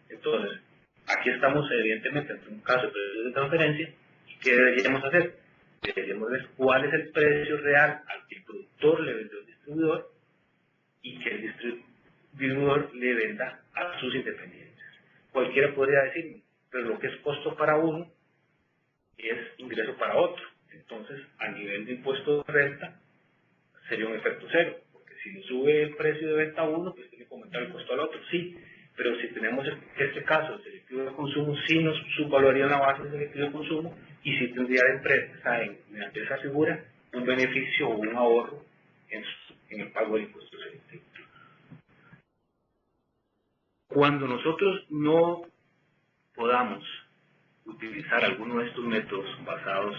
Entonces, aquí estamos evidentemente ante un caso de precios de transferencia. ¿Qué deberíamos hacer? Deberíamos ver cuál es el precio real al que el productor le vende al distribuidor y que el distribuidor le venda a sus independientes. Cualquiera podría decirme, pero lo que es costo para uno es ingreso para otro. Entonces, a nivel de impuesto de renta, sería un efecto cero, porque si le sube el precio de venta a uno, pues tiene que aumentar el costo al otro, sí. Pero si tenemos este caso de selectivo de consumo, sí nos subvaluaría una base de selectivo de consumo y sí tendría la empresa, mediante esa figura, un beneficio o un ahorro en el pago del impuesto selectivo. Cuando nosotros no podamos utilizar alguno de estos métodos basados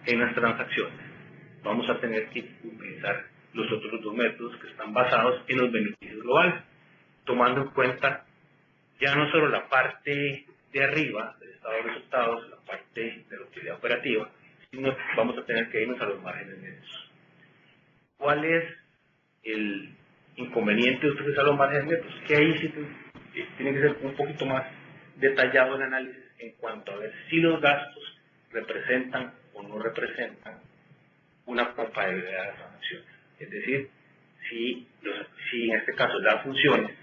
en las transacciones, vamos a tener que utilizar los otros dos métodos que están basados en los beneficios globales, tomando en cuenta ya no solo la parte de arriba del estado de resultados, la parte de la utilidad operativa, sino vamos a tener que irnos a los márgenes netos. ¿Cuál es el inconveniente de utilizar los márgenes netos? Que ahí sí tiene que ser un poquito más detallado el análisis en cuanto a ver si los gastos representan o no representan una culpabilidad de las transacciones. Es decir, si en este caso las funciones,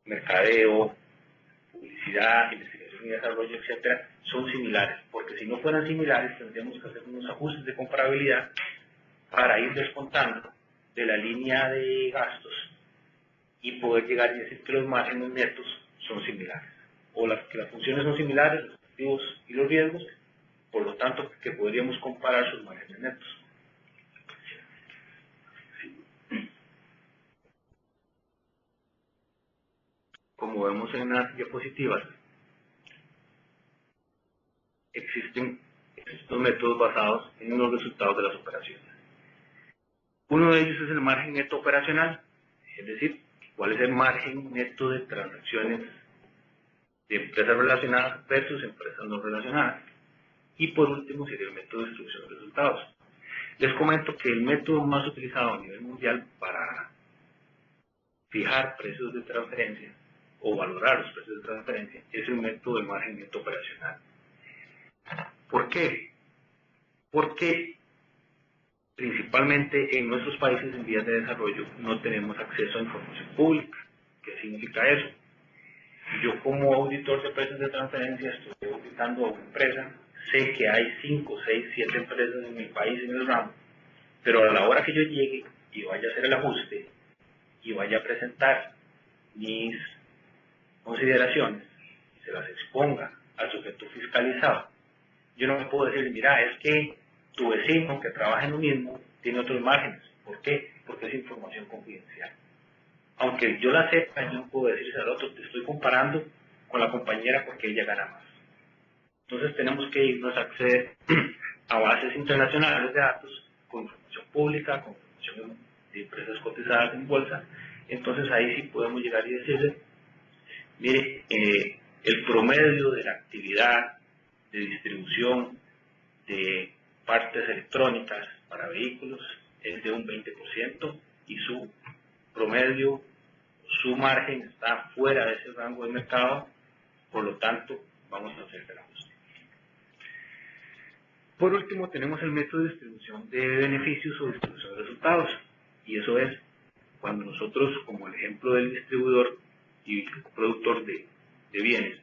mercadeo, publicidad, investigación y desarrollo, etcétera, son similares, porque si no fueran similares tendríamos que hacer unos ajustes de comparabilidad para ir descontando de la línea de gastos y poder llegar y decir que los márgenes netos son similares, o que las funciones son similares, los activos y los riesgos, por lo tanto que podríamos comparar sus márgenes netos. Como vemos en las diapositivas, existen estos métodos basados en los resultados de las operaciones. Uno de ellos es el margen neto operacional, es decir, cuál es el margen neto de transacciones de empresas relacionadas versus empresas no relacionadas. Y por último sería el método de distribución de resultados. Les comento que el método más utilizado a nivel mundial para fijar precios de transferencia o valorar los precios de transferencia es el método de margen neto operacional. ¿Por qué? Porque principalmente en nuestros países en vías de desarrollo no tenemos acceso a información pública. ¿Qué significa eso? Yo como auditor de precios de transferencia estoy auditando a una empresa, sé que hay 5, 6, 7 empresas en mi país en el ramo, pero a la hora que yo llegue y vaya a hacer el ajuste y vaya a presentar mis consideraciones y se las exponga al sujeto fiscalizado, yo no me puedo decir, mira, es que tu vecino que trabaja en lo mismo tiene otros márgenes. ¿Por qué? Porque es información confidencial. Aunque yo la sepa, yo no puedo decirse al otro, te estoy comparando con la compañera porque ella gana más. Entonces tenemos que irnos a acceder a bases internacionales de datos con información pública, con información de empresas cotizadas en bolsa. Entonces ahí sí podemos llegar y decirle, mire, el promedio de la actividad de distribución de partes electrónicas para vehículos es de un 20% y su promedio, su margen está fuera de ese rango de mercado, por lo tanto vamos a hacer el ajuste. Por último tenemos el método de distribución de beneficios o distribución de resultados, y eso es cuando nosotros, como el ejemplo del distribuidor y productor de bienes,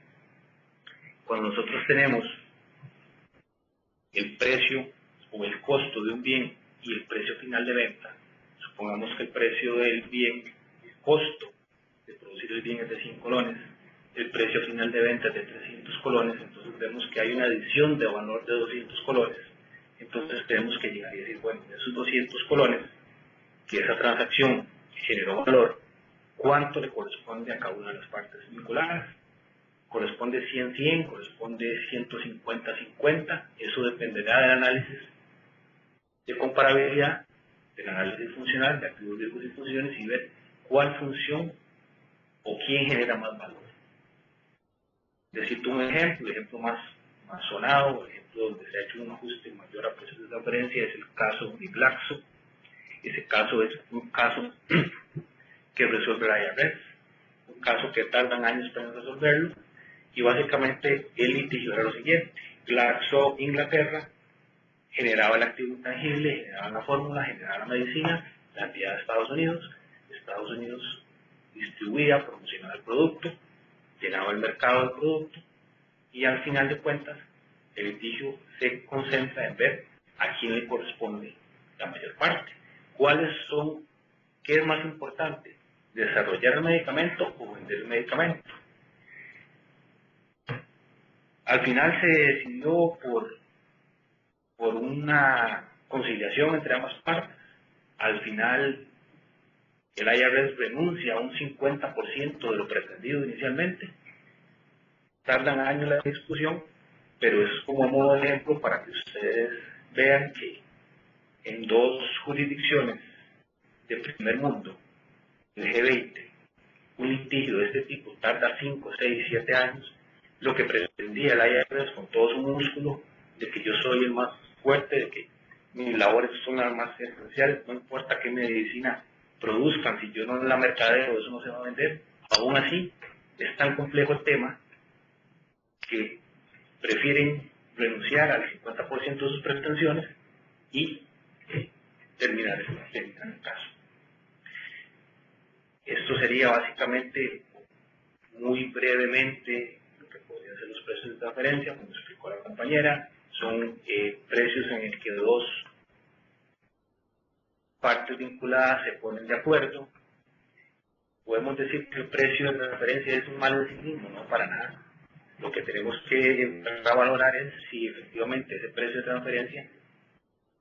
cuando nosotros tenemos el precio o el costo de un bien y el precio final de venta, supongamos que el precio del bien, el costo de producir el bien es de 100 colones, el precio final de venta es de 300 colones, entonces vemos que hay una adición de valor de 200 colones, entonces tenemos que llegar y decir, bueno, de esos 200 colones, que esa transacción generó valor, ¿cuánto le corresponde a cada una de las partes vinculadas? Corresponde 100-100, corresponde 150-50, eso dependerá del análisis de comparabilidad, del análisis funcional, de activos, riesgos y funciones, y ver cuál función o quién genera más valor. Decirte un ejemplo, el ejemplo más sonado, el ejemplo donde se ha hecho un ajuste mayor a precios de transferencia es el caso de Glaxo. Ese caso es un caso que resuelve la IRS, un caso que tardan años para resolverlo, y básicamente el litigio era lo siguiente: Glaxo Inglaterra generaba el activo intangible, generaba la fórmula, generaba la medicina, la enviaba a Estados Unidos distribuía, promocionaba el producto, llenaba el mercado del producto, y al final de cuentas el litigio se concentra en ver a quién le corresponde la mayor parte. ¿Qué es más importante? ¿Desarrollar el medicamento o vender el medicamento? Al final se decidió por una conciliación entre ambas partes. Al final el IRS renuncia a un 50% de lo pretendido inicialmente. Tardan años la discusión, pero eso es como modo de ejemplo para que ustedes vean que en dos jurisdicciones de primer mundo, el G20, un litigio de este tipo tarda 5, 6, 7 años. Lo que pretendía el IRS con todo su músculo, de que yo soy el más fuerte, de que mis labores son las más esenciales, no importa qué medicina produzcan, si yo no la mercadeo, eso no se va a vender. Aún así, es tan complejo el tema que prefieren renunciar al 50% de sus pretensiones y terminar el caso. Esto sería básicamente, muy brevemente, lo que podrían ser los precios de transferencia, como explicó la compañera. Son precios en el que dos partes vinculadas se ponen de acuerdo. Podemos decir que el precio de transferencia es un mal en sí mismo, no para nada. Lo que tenemos que empezar a valorar es si efectivamente ese precio de transferencia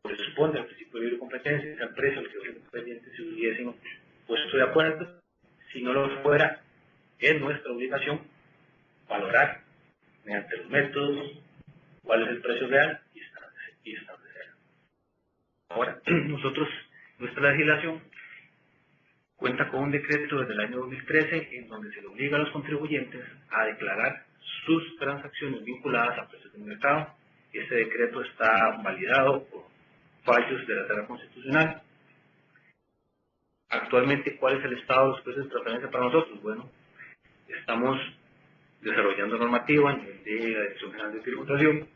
corresponde al principio de libre competencia, es al precio al que los independientes se hubiesen puesto de acuerdo. Si no lo fuera, es nuestra obligación valorar mediante los métodos cuál es el precio real y establecerlo. Ahora, nuestra legislación cuenta con un decreto desde el año 2013 en donde se le obliga a los contribuyentes a declarar sus transacciones vinculadas a precios del mercado. Este decreto está validado por fallos de la Sala Constitucional. Actualmente, ¿cuál es el estado de los precios de transferencia para nosotros? Bueno, estamos desarrollando normativa a nivel de la Dirección General de Tributación,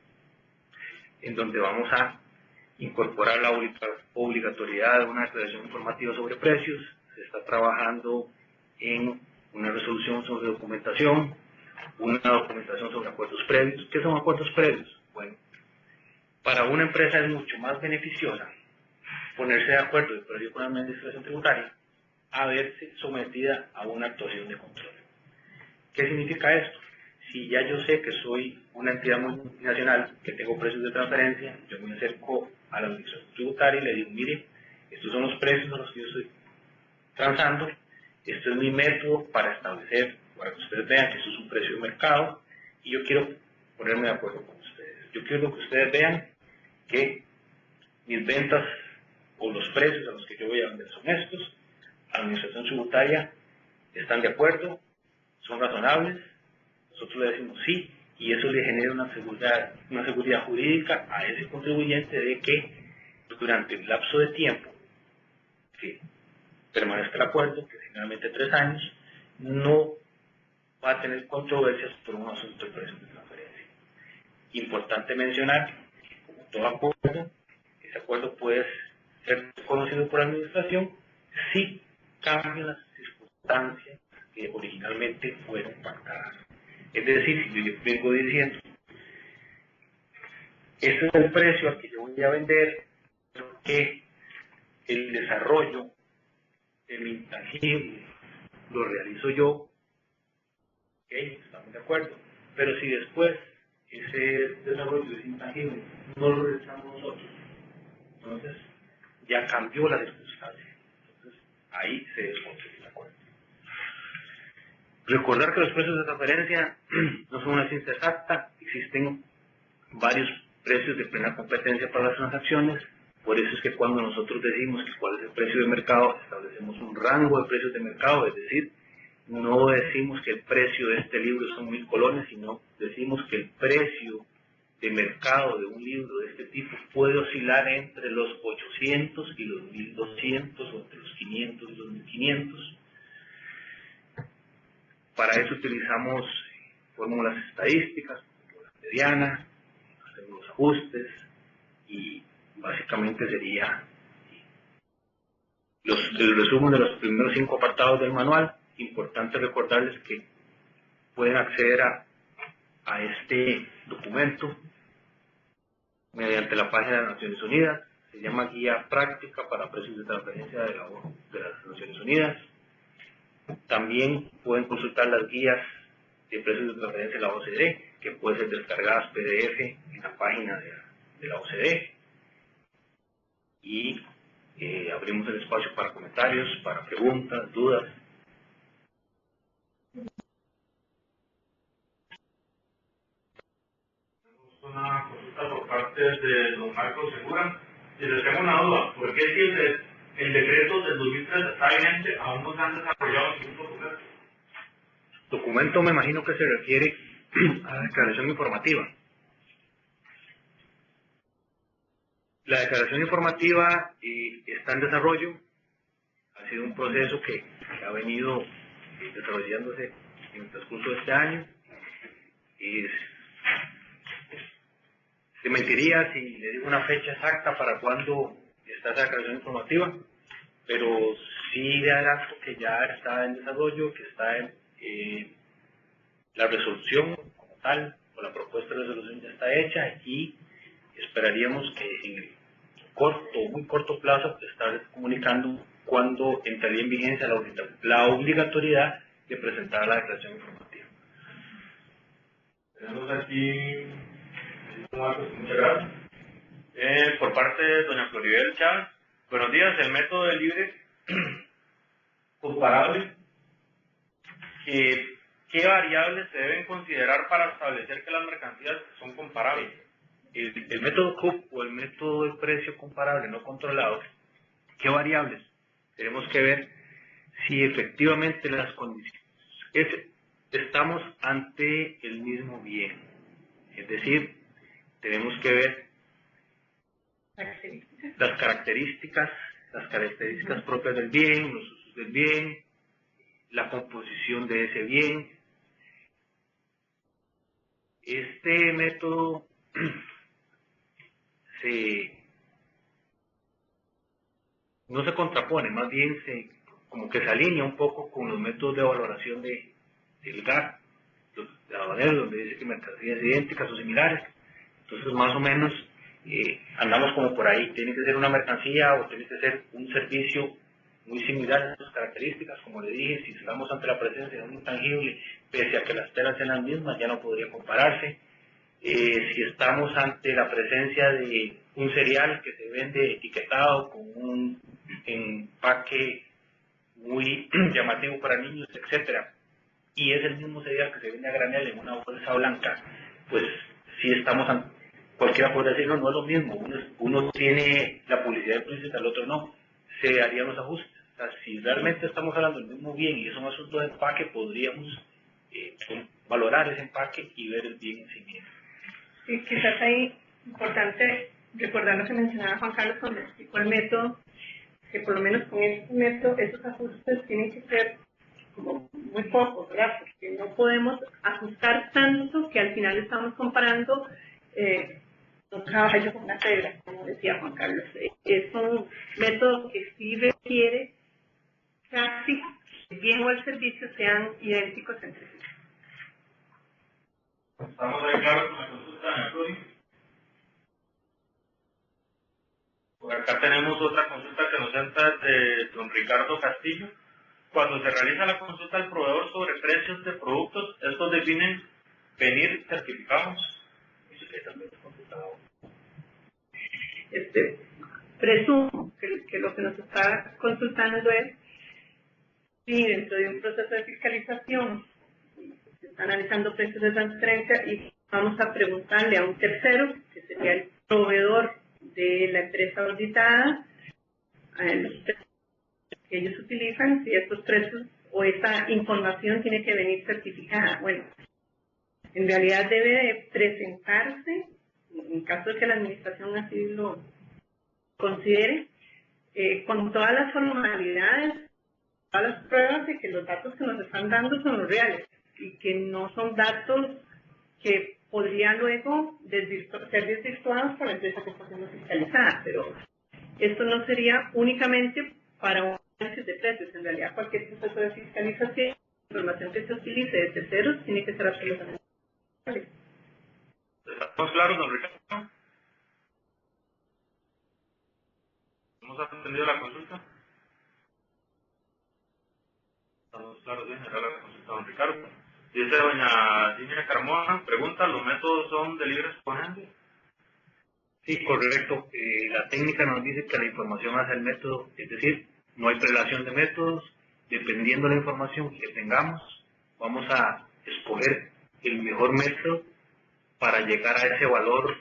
en donde vamos a incorporar la obligatoriedad de una declaración informativa sobre precios. Se está trabajando en una resolución sobre documentación, una documentación sobre acuerdos previos. ¿Qué son acuerdos previos? Bueno, para una empresa es mucho más beneficiosa ponerse de acuerdo de previo con la administración tributaria a verse sometida a una actuación de control. ¿Qué significa esto? Si ya yo sé que soy una entidad multinacional, que tengo precios de transferencia, yo me acerco a la administración tributaria y le digo, mire, estos son los precios a los que yo estoy transando, este es mi método para establecer, para que ustedes vean que eso es un precio de mercado, y yo quiero ponerme de acuerdo con ustedes. Yo quiero que ustedes vean que mis ventas o los precios a los que yo voy a vender son estos, la administración tributaria están de acuerdo, son razonables, nosotros le decimos sí, y eso le genera una seguridad jurídica a ese contribuyente de que durante un lapso de tiempo que permanezca el acuerdo, que generalmente 3 años, no va a tener controversias por un asunto de precios de transferencia. Importante mencionar, como todo acuerdo, ese acuerdo puede ser conocido por la administración si cambian las circunstancias que originalmente fueron pactadas. Es decir, si yo vengo diciendo, ese es el precio al que yo voy a vender, porque el desarrollo del intangible lo realizo yo, ok, estamos de acuerdo, pero si después ese desarrollo es intangible no lo realizamos nosotros, entonces ya cambió la circunstancia, entonces ahí se desconstruye el acuerdo. Recordar que los precios de transferencia no son una ciencia exacta, existen varios precios de plena competencia para las transacciones, por eso es que cuando nosotros decimos que cuál es el precio de mercado, establecemos un rango de precios de mercado, es decir, no decimos que el precio de este libro son 1000 colones, sino decimos que el precio de mercado de un libro de este tipo puede oscilar entre los 800 y los 1200, o entre los 500 y los 1500. Para eso utilizamos fórmulas estadísticas, fórmulas medianas, hacemos los ajustes y básicamente sería el resumen de los primeros 5 apartados del manual. Importante recordarles que pueden acceder a este documento mediante la página de las Naciones Unidas. Se llama Guía Práctica para Precios de Transferencia de las Naciones Unidas. También pueden consultar las guías de precios de transferencia de la OCDE, que pueden ser descargadas PDF en la página de la OCDE. Y abrimos el espacio para comentarios, para preguntas, dudas. Tenemos una consulta por parte de don Marcos Segura. Y les tengo una duda, ¿por qué si el decreto del 2003 está vigente, aún no se han desarrollado ningún documento? Documento me imagino que se refiere a la declaración informativa. La declaración informativa está en desarrollo, ha sido un proceso que ha venido desarrollándose en el transcurso de este año. Se mentiría si le digo una fecha exacta para cuándo está esa declaración informativa, pero sí le adelanto que ya está en desarrollo, que está en la resolución como tal, o la propuesta de resolución ya está hecha y esperaríamos que en el muy corto plazo estar comunicando cuándo entraría en vigencia la obligatoriedad de presentar la declaración informativa. Tenemos aquí, muchas gracias. Por parte de doña Floribel Chávez, buenos días. El método de libre comparable, ¿qué variables se deben considerar para establecer que las mercancías son comparables? El método CUP o el método de precio comparable no controlado, ¿qué variables? Tenemos que ver si efectivamente las condiciones, estamos ante el mismo bien, es decir, tenemos que ver las características propias del bien, los usos del bien, la composición de ese bien. Este método no se contrapone, más bien como que se alinea un poco con los métodos de valoración del GAC, de Habanero, donde dice que mercancías idénticas o similares. Entonces, más o menos, andamos como por ahí. Tiene que ser una mercancía o tiene que ser un servicio muy similares en sus características. Como le dije, si estamos ante la presencia de un intangible, pese a que las telas sean las mismas, ya no podría compararse. Si estamos ante la presencia de un cereal que se vende etiquetado con un empaque muy llamativo para niños, etcétera, y es el mismo cereal que se vende a granel en una bolsa blanca, pues si estamos ante, cualquiera podría decirlo, no es lo mismo, uno tiene la publicidad implícita, el otro no, se harían los ajustes. O sea, si realmente estamos hablando del mismo bien y es un asunto de empaque, podríamos valorar ese empaque y ver el bien en sí mismo. Sí, quizás ahí importante recordar lo que mencionaba Juan Carlos cuando explicó el método, que por lo menos con este método esos ajustes tienen que ser como muy pocos, ¿verdad? Porque no podemos ajustar tanto que al final estamos comparando un caballo con una cebra, como decía Juan Carlos. Es un método que sí requiere casi que el bien o el servicio sean idénticos entre sí. ¿Estamos ahí claros con la consulta de Flori? Por acá tenemos otra consulta que nos entra de don Ricardo Castillo. Cuando se realiza la consulta al proveedor sobre precios de productos, estos definen venir certificados. Presumo que lo que nos está consultando es si dentro de un proceso de fiscalización se está analizando precios de transferencia y vamos a preguntarle a un tercero, que sería el proveedor de la empresa auditada, a los precios que ellos utilizan, si estos precios o esta información tiene que venir certificada. Bueno, en realidad debe de presentarse, en caso de que la administración así lo considere, con todas las formalidades, todas las pruebas de que los datos que nos están dando son los reales y que no son datos que podrían luego ser desvirtuados por la empresa que está siendo fiscalizada. Pero esto no sería únicamente para un análisis de precios. En realidad, cualquier proceso de fiscalización, la información que se utilice de terceros tiene que ser absolutamente real. ¿Estamos claros, don Ricardo? ¿Hemos atendido la consulta? Estamos claros, bien, era la consulta, don Ricardo. Dice doña Gina Carmona, pregunta, ¿los métodos son de libre escogencia? Sí, correcto. La técnica nos dice que la información hace el método, es decir, no hay prelación de métodos. Dependiendo de la información que tengamos, vamos a escoger el mejor método para llegar a ese valor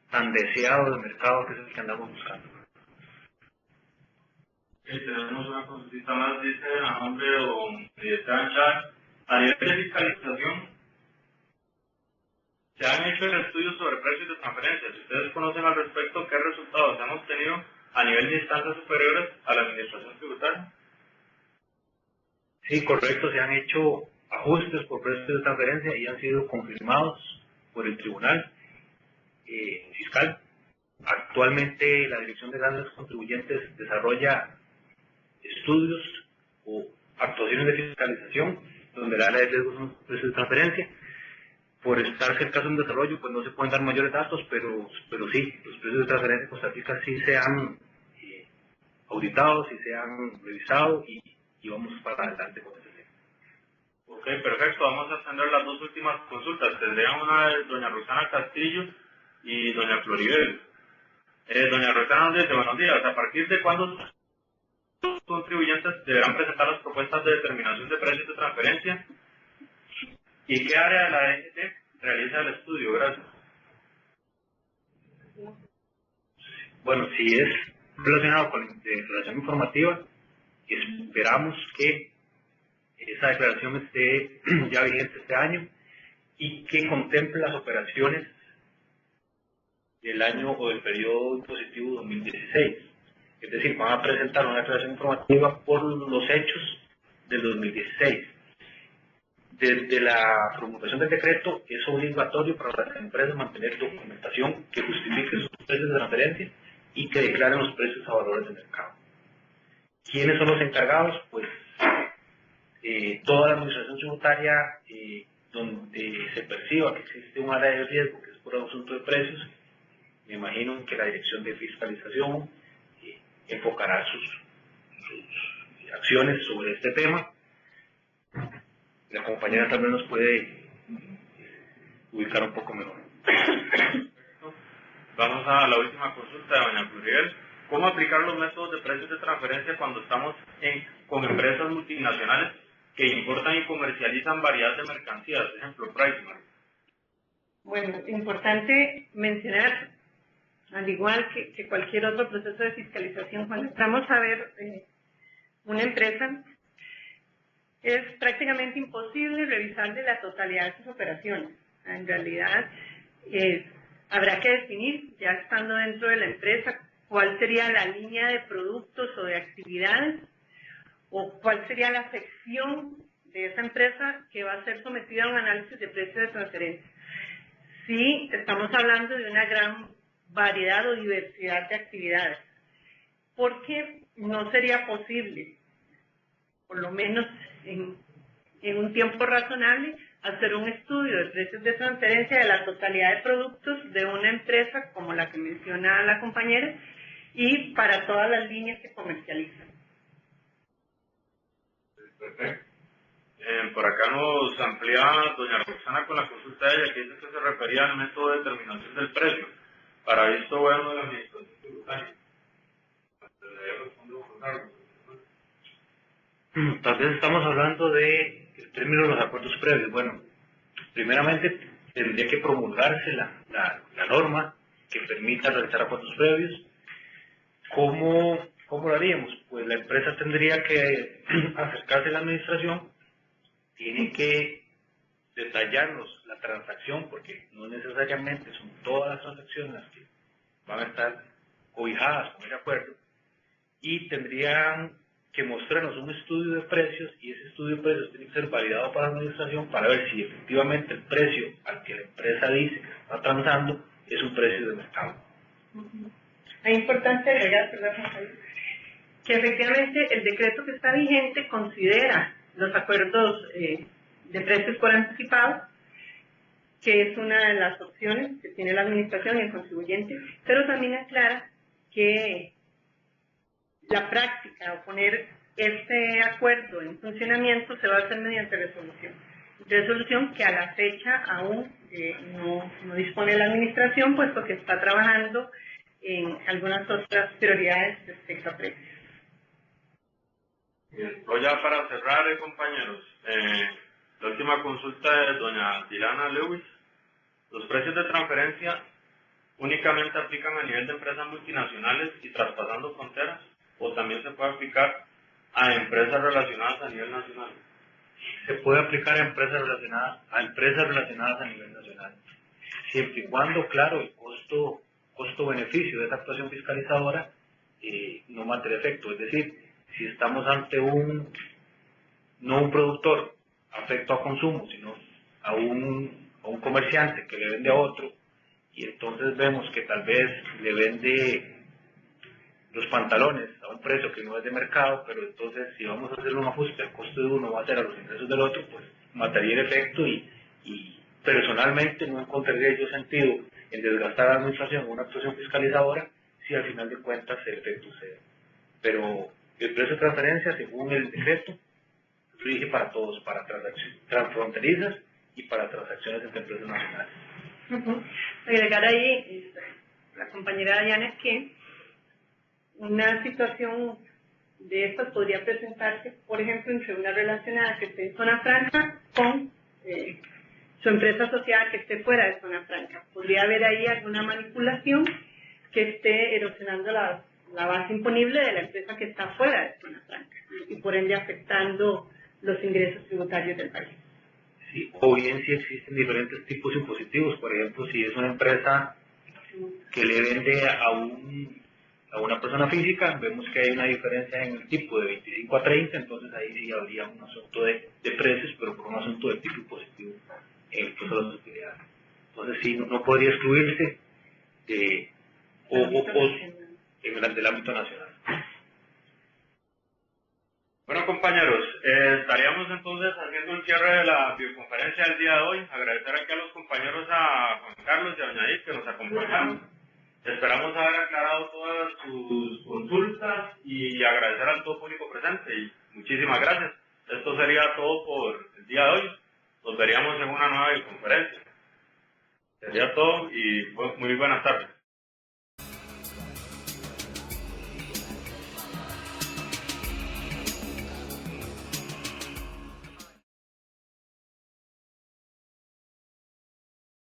tan deseado de mercado que es el que andamos buscando. Tenemos una consulta más, dice a nombre de don Esteban Chávez. A nivel de fiscalización, se han hecho estudios sobre precios de transferencia. Si ustedes conocen al respecto, ¿qué resultados han obtenido a nivel de instancias superiores a la administración tributaria? Sí, correcto, se han hecho ajustes por precios de transferencia y han sido confirmados por el Tribunal Fiscal. Actualmente la Dirección de Grandes Contribuyentes desarrolla estudios o actuaciones de fiscalización donde la área de riesgo son precios de transferencia. Por estar cerca de un desarrollo, pues no se pueden dar mayores datos, pero sí, los precios de transferencia en Costa Rica sí se han auditado, sí se han revisado y vamos para adelante con ese tema. Ok, perfecto. Vamos a atender las dos últimas consultas. Tendrían una de doña Rosana Castillo y doña Floribel. Doña Rosana nos dice, buenos días, ¿a partir de cuándo los contribuyentes deberán presentar las propuestas de determinación de precios de transferencia? ¿Y qué área de la DGT realiza el estudio? Gracias. Bueno, si es relacionado con la declaración informativa, esperamos que esa declaración esté ya vigente este año y que contemple las operaciones del año o del periodo impositivo 2016. Es decir, van a presentar una declaración informativa por los hechos del 2016. Desde la promulgación del decreto es obligatorio para las empresas mantener documentación que justifique sus precios de transferencia y que declaren los precios a valores de mercado. ¿Quiénes son los encargados? Pues toda la administración tributaria donde se perciba que existe un área de riesgo que es por asunto de precios, me imagino que la Dirección de Fiscalización enfocará sus acciones sobre este tema. La compañera también nos puede ubicar un poco mejor. Vamos a la última consulta de doña Pluriel. ¿Cómo aplicar los métodos de precios de transferencia cuando estamos con empresas multinacionales que importan y comercializan variedad de mercancías? Ejemplo, PriceMart. Bueno, importante mencionar, al igual que cualquier otro proceso de fiscalización, cuando estamos a ver una empresa, es prácticamente imposible revisarle la totalidad de sus operaciones. En realidad, habrá que definir, ya estando dentro de la empresa, cuál sería la línea de productos o de actividades, o cuál sería la sección de esa empresa que va a ser sometida a un análisis de precios de transferencia. Sí, estamos hablando de una gran variedad o diversidad de actividades, porque no sería posible, por lo menos en un tiempo razonable, hacer un estudio de precios de transferencia de la totalidad de productos de una empresa como la que menciona la compañera y para todas las líneas que comercializan. Perfecto. Por acá nos amplía doña Roxana con la consulta de ella, que dice que se refería al método de determinación del precio para visto bueno de la administración tributaria. Tal vez estamos hablando de el término de los acuerdos previos. Bueno, primeramente tendría que promulgarse la norma que permita realizar acuerdos previos. ¿Cómo lo haríamos? Pues la empresa tendría que acercarse a la administración, tiene que detallarnos la transacción, porque no necesariamente son todas las transacciones las que van a estar cobijadas con ese acuerdo, y tendrían que mostrarnos un estudio de precios, y ese estudio de precios tiene que ser validado para la administración para ver si efectivamente el precio al que la empresa dice que está transando es un precio de mercado. Es importante agregar, que efectivamente el decreto que está vigente considera los acuerdos de precios por anticipado, que es una de las opciones que tiene la administración y el contribuyente, pero también aclara que la práctica o poner este acuerdo en funcionamiento se va a hacer mediante resolución que a la fecha aún no dispone la administración, puesto que está trabajando en algunas otras prioridades respecto a precios. Bien, pues ya para cerrar, compañeros, la última consulta de doña Dilana Lewis. Los precios de transferencia únicamente aplican a nivel de empresas multinacionales y traspasando fronteras, o también se puede aplicar a empresas relacionadas a nivel nacional. Se puede aplicar a empresas relacionadas a nivel nacional, siempre y cuando, claro, el costo-beneficio de esa actuación fiscalizadora no mate el efecto. Es decir, si estamos ante no un productor afecto a consumo, sino a un comerciante que le vende a otro, y entonces vemos que tal vez le vende los pantalones a un precio que no es de mercado, pero entonces si vamos a hacer un ajuste, el costo de uno va a ser a los ingresos del otro, pues mataría el efecto, y personalmente no encontraría yo sentido en desgastar a la administración en una actuación fiscalizadora si al final de cuentas el efecto se... Pero el precio de transferencia, según el decreto, rige para todos, para transacciones transfronterizas y para transacciones entre empresas nacionales. Agregar ahí, la compañera Diana, que una situación de estas podría presentarse, por ejemplo, entre una relacionada que esté en zona franca con su empresa asociada que esté fuera de zona franca. Podría haber ahí alguna manipulación que esté erosionando la base imponible de la empresa que está fuera de zona franca y por ende afectando los ingresos tributarios del país. Sí, o bien si existen diferentes tipos impositivos, por ejemplo, si es una empresa que le vende a una persona física, vemos que hay una diferencia en el tipo de 25 a 30, entonces ahí sí habría un asunto de precios, pero por un asunto de tipo impositivo en el caso de las utilidades. Entonces sí, no podría excluirse en el ámbito nacional. Bueno, compañeros, estaríamos entonces haciendo el cierre de la videoconferencia del día de hoy. Agradecer aquí a los compañeros, a Juan Carlos y a doña Edith, que nos acompañaron. Esperamos haber aclarado todas sus consultas y agradecer al todo público presente. Muchísimas gracias. Esto sería todo por el día de hoy. Nos veríamos en una nueva conferencia. Sería todo y muy buenas tardes.